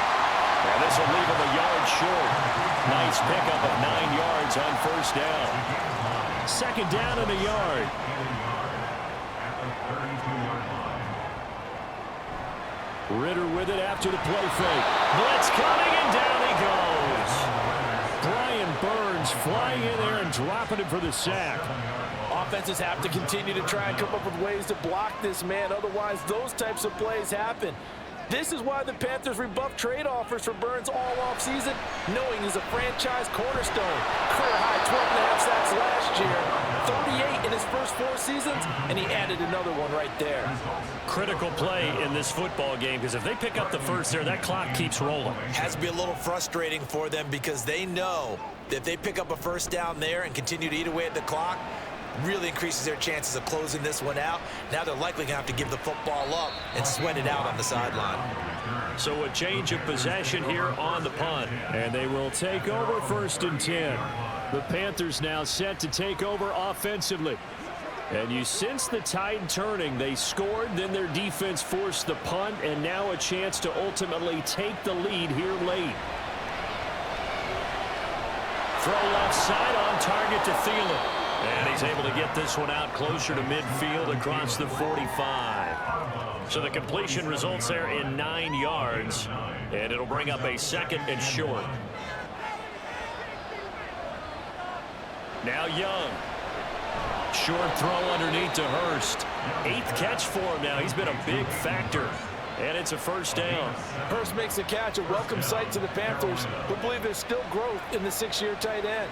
And this will leave him a yard short. Nice pickup of 9 yards on 1st down. 2nd down and a yard. Ritter with it after the play fake. Blitz coming, and down he goes. Brian Burns flying in there and dropping it for the sack. Offenses have to continue to try and come up with ways to block this man. Otherwise, those types of plays happen. This is why the Panthers rebuffed trade offers for Burns all offseason, knowing he's a franchise cornerstone. Career-high 12.5 sacks last year, 38 in his first 4 seasons, and he added another one right there. Critical play in this football game, because if they pick up the first there, that clock keeps rolling. Has to be a little frustrating for them because they know that if they pick up a first down there and continue to eat away at the clock, really increases their chances of closing this one out. Now they're likely going to have to give the football up and sweat it out on the sideline. So a change of possession here on the punt. And they will take over 1st and 10. The Panthers now set to take over offensively. And you sense the tide turning. They scored, then their defense forced the punt, and now a chance to ultimately take the lead here late. Throw left side on target to Thielen. And he's able to get this one out closer to midfield across the 45. So the completion results there in 9 yards. And it'll bring up a 2nd and short. Now Young. Short throw underneath to Hurst. 8th catch for him now. He's been a big factor. And it's a 1st down. Hurst makes the catch, a welcome sight to the Panthers, who believe there's still growth in the 6-year tight end.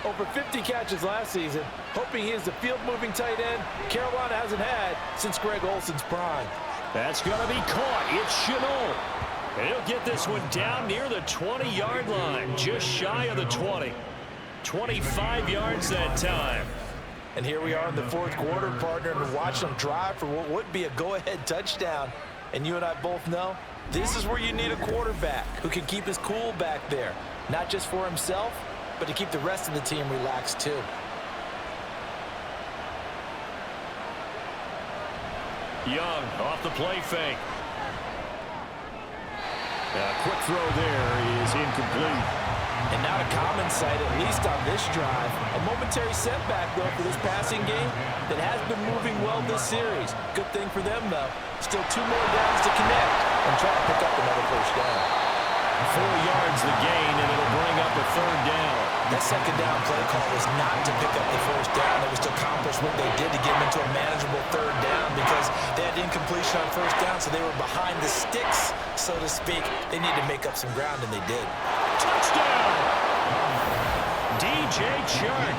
Over 50 catches last season, hoping he is the field-moving tight end Carolina hasn't had since Greg Olson's prime. That's going to be caught. It's Shenault. And he'll get this one down near the 20-yard line, just shy of the 20. 25 yards that time. And here we are in the 4th quarter, partner, and watch them drive for what would be a go-ahead touchdown. And you and I both know this is where you need a quarterback who can keep his cool back there, not just for himself, but to keep the rest of the team relaxed too. Young off the play fake. A quick throw there is incomplete. And not a common sight, at least on this drive. A momentary setback, though, for this passing game that has been moving well this series. Good thing for them, though. Still 2 more downs to connect and try to pick up another 1st down. 4 yards the gain, and it'll bring up a 3rd down. That 2nd down play call was not to pick up the 1st down. It was to accomplish what they did to get them into a manageable 3rd down because they had incompletion on 1st down, so they were behind the sticks, so to speak. They needed to make up some ground, and they did. Touchdown! DJ Chark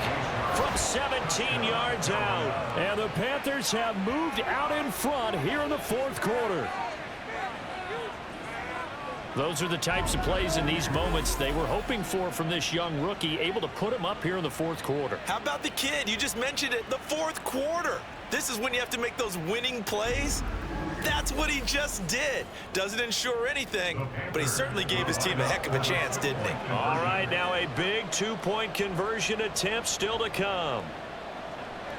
from 17 yards out. And the Panthers have moved out in front here in the 4th quarter. Those are the types of plays in these moments they were hoping for from this young rookie, able to put him up here in the 4th quarter. How about the kid? You just mentioned it, the 4th quarter. This is when you have to make those winning plays. That's what he just did. Doesn't ensure anything, but he certainly gave his team a heck of a chance, didn't he? All right, now a big 2-point conversion attempt still to come.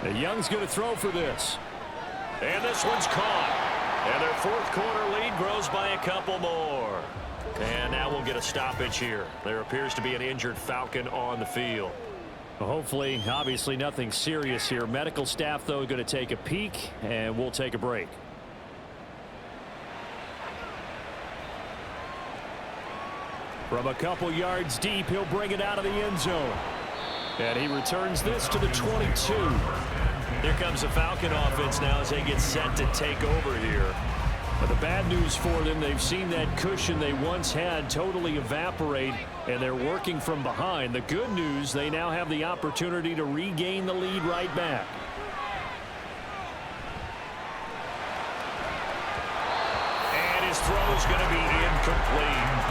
The Young's going to throw for this. And this one's caught. And their 4th quarter lead grows by a couple more. And now we'll get a stoppage here. There appears to be an injured Falcon on the field. Well, hopefully, obviously nothing serious here. Medical staff, though, going to take a peek, and we'll take a break. From a couple yards deep, he'll bring it out of the end zone. And he returns this to the 22. Here comes the Falcon offense now as they get set to take over here. But the bad news for them, they've seen that cushion they once had totally evaporate, and they're working from behind. The good news, they now have the opportunity to regain the lead right back. And his throw is going to be incomplete.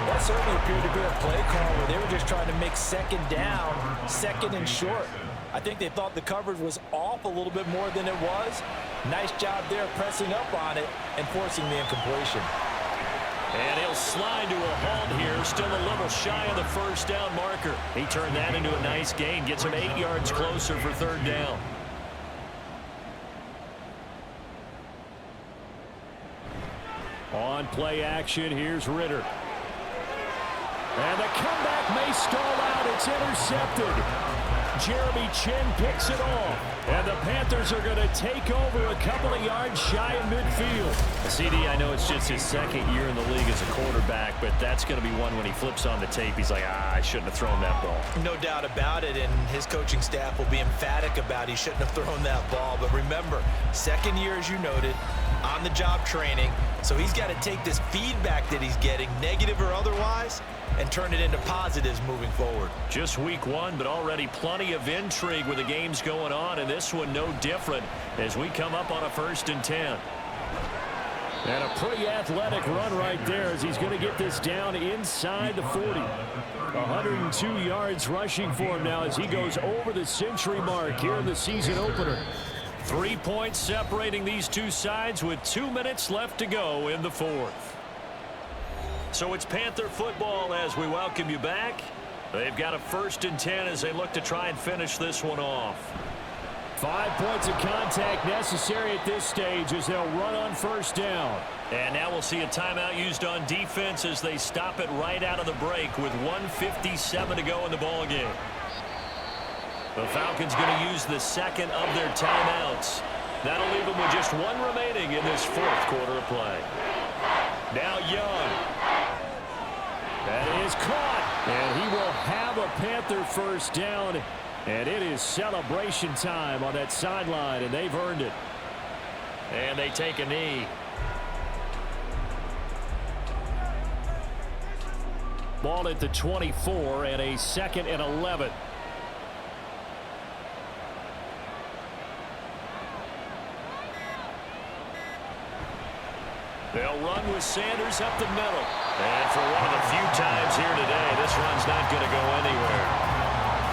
That certainly appeared to be a play call where they were just trying to make 2nd down, 2nd and short. I think they thought the coverage was off a little bit more than it was. Nice job there pressing up on it and forcing the incompletion. And he'll slide to a halt here, still a little shy of the 1st down marker. He turned that into a nice gain, gets him 8 yards closer for 3rd down. On play action, here's Ritter. And the comeback may stall out. It's intercepted. Jeremy Chin picks it off. And the Panthers are going to take over a couple of yards shy of midfield. CD, I know it's just his 2nd year in the league as a quarterback, but that's going to be one when he flips on the tape. He's like, I shouldn't have thrown that ball. No doubt about it, and his coaching staff will be emphatic about he shouldn't have thrown that ball. But remember, 2nd year, as you noted, on-the-job training. So he's got to take this feedback that he's getting, negative or otherwise, and turn it into positives moving forward. Just week one, but already plenty of intrigue with the games going on, and this one no different as we come up on a 1st and 10. And a pretty athletic run right there as he's going to get this down inside the 40. 102 yards rushing for him now as he goes over the century mark here in the season opener. 3 points separating these two sides with 2 minutes left to go in the 4th. So it's Panther football as we welcome you back. They've got a 1st and 10 as they look to try and finish this one off. 5 points of contact necessary at this stage as they'll run on 1st down. And now we'll see a timeout used on defense as they stop it right out of the break with 1:57 to go in the ball game. The Falcons going to use the second of their timeouts. That'll leave them with just one remaining in this 4th quarter of play. Now Young. That is caught. And he will have a Panther 1st down. And it is celebration time on that sideline, and they've earned it. And they take a knee. Ball at the 24 and a 2nd and 11. They'll run with Sanders up the middle. And for one of the few times here today, this run's not going to go anywhere.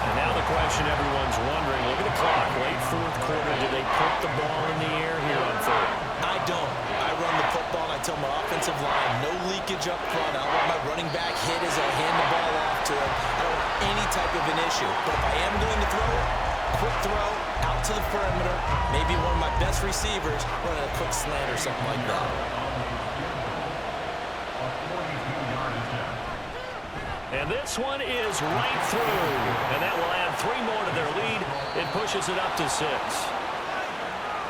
And now the question everyone's wondering, look at the clock, late 4th quarter, do they put the ball in the air here on 3rd? I don't. I run the football, and I tell my offensive line, no leakage up front. I don't want my running back hit as I hand the ball off to him. I don't want any type of an issue. But if I am going to throw it, quick throw, out to the perimeter, maybe one of my best receivers running a quick slant or something like that. And this one is right through. And that will add 3 more to their lead. It pushes it up to 6.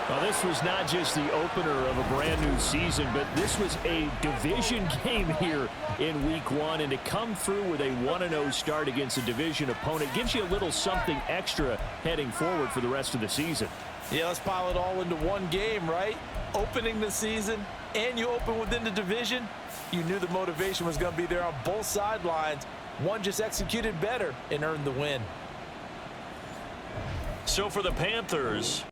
Well, this was not just the opener of a brand new season, but this was a division game here in week 1. And to come through with a 1-0 start against a division opponent gives you a little something extra heading forward for the rest of the season. Yeah, let's pile it all into one game, right? Opening the season, and you open within the division. You knew the motivation was going to be there on both sidelines. One just executed better and earned the win. So for the Panthers,